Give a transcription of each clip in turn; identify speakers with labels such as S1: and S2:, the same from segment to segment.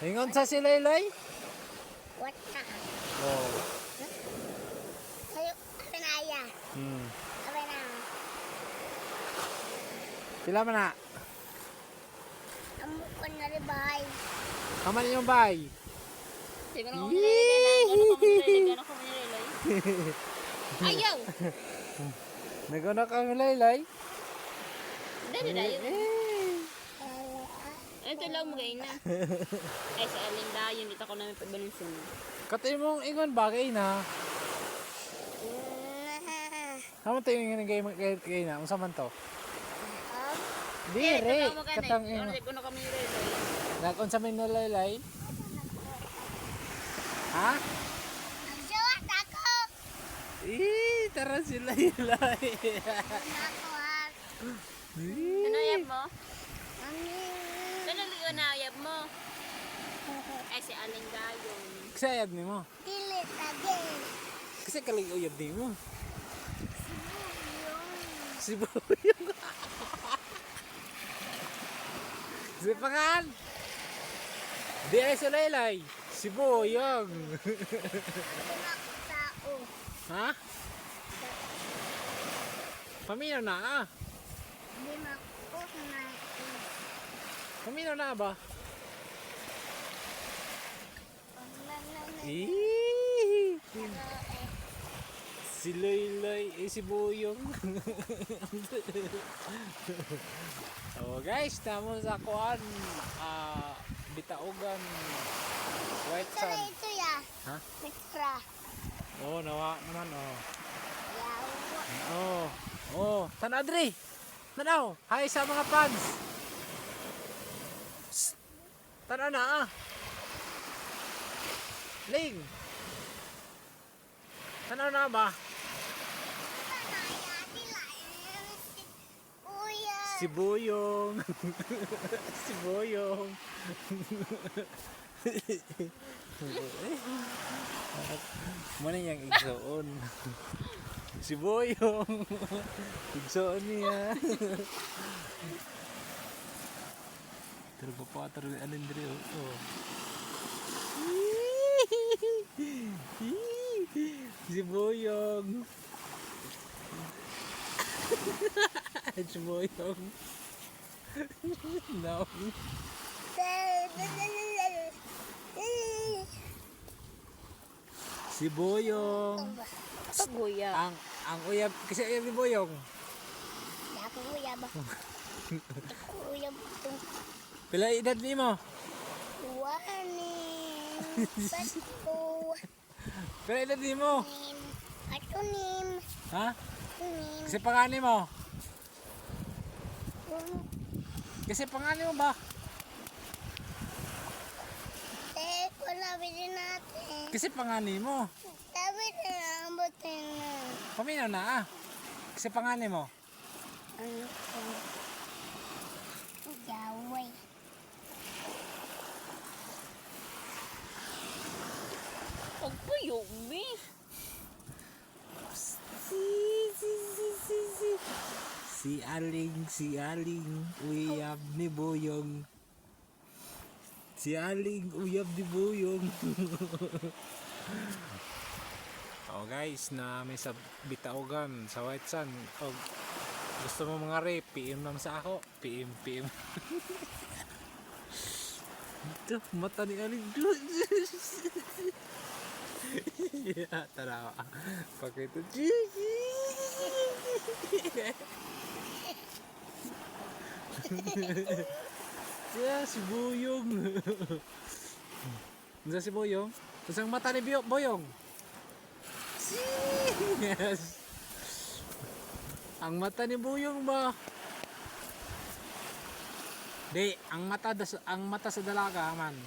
S1: Ingon sa si Laylay?
S2: What na?
S1: Oh.
S2: Sayo, apa na ya? Apa na?
S1: Pila man na?
S2: Amo ko na rin bahay.
S1: Kaman yung bay?
S3: Di ko na kami nililay. Gano'n kami nililay. Ayaw!
S1: Nagano ka ng Laylay?
S3: Dali dayo. Ito lang magay na. Ay, sa aling dayon. Dito ko namin pagbalansin.
S1: Katay mong ingon bagay na. Kaman tayo yung gay na. Unsa man to? Dire. Katang ingon.
S3: Di ko na kami nililay.
S1: Nag-unsa man na Laylay? Ha?
S2: Suwat ako!
S1: Tara si Laylay.
S2: Ako ha.
S3: Ano ayab mo?
S2: Mami.
S3: Ano liyo na ayab mo? Ay, si aling dayon.
S1: Kasi ayab ni mo.
S2: Dilit again.
S1: Kasi kalig-uyab ni mo.
S2: Yung.
S1: Si Boyong. Si Pangan. Di ay si Laylay. Si Boyong.
S2: Ako tao.
S1: Ha? Paminaw na ah.
S2: Di mako na.
S1: Paminaw na ba?
S2: Eh.
S1: Si Laylay, si Boyong. So guys, tamo sa kuan, Bitaogan, White
S2: Ito na
S1: Sand.
S2: ito ya.
S1: Ha?
S2: Extra.
S1: Oh, nawa naman oh.
S2: Yawa.
S1: Oh, tanadri. Tanaw, hi sa mga fans. Psst. Tanaw na ah. Ling. Tanaw na ba? Si Boyong. Si Boyong. Mana yang igsoon? Si Boyong. Igsoon niya. Pero pa terus alin diri oh. Si Boyong. Si Boyong. No. Si Boyong.
S3: Paguya.
S1: Ang uyab kasi uyab ni Boyong.
S2: Ako uyab. Ako uyab.
S1: Pila edad nimo?
S2: Wanin. Bato.
S1: Pila edad nimo?
S2: Nim. Ato nim.
S1: Ha?
S2: Nim.
S1: Kasi pangani mo. Kasi pangani mo ba?
S2: Wala bilhin natin.
S1: Kasi pangani mo.
S2: Sabi na ambutin na.
S1: Paminaw na ah. Kasi pangani mo.
S2: Ano ko? Yaway.
S3: Huwag po yung miss.
S1: Si Aling, uyab ni Boyong. Si Aling, uyab ni Boyong. Oh guys, na may sa Bitaogan, sa White Sand. Oh, gusto mo mga rep, PM naman sa ako. PM. Ito, mata ni Aling. Yeah, tarawa. Pakita. Yeah, si Boyong. Ano si Boyong? Tapos ang mata ni Boyong. Yes. Ang mata ni Boyong ba? Di, ang mata sa dalaga man.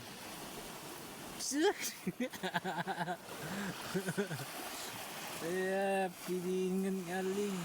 S1: Yeah, pilingan Aling.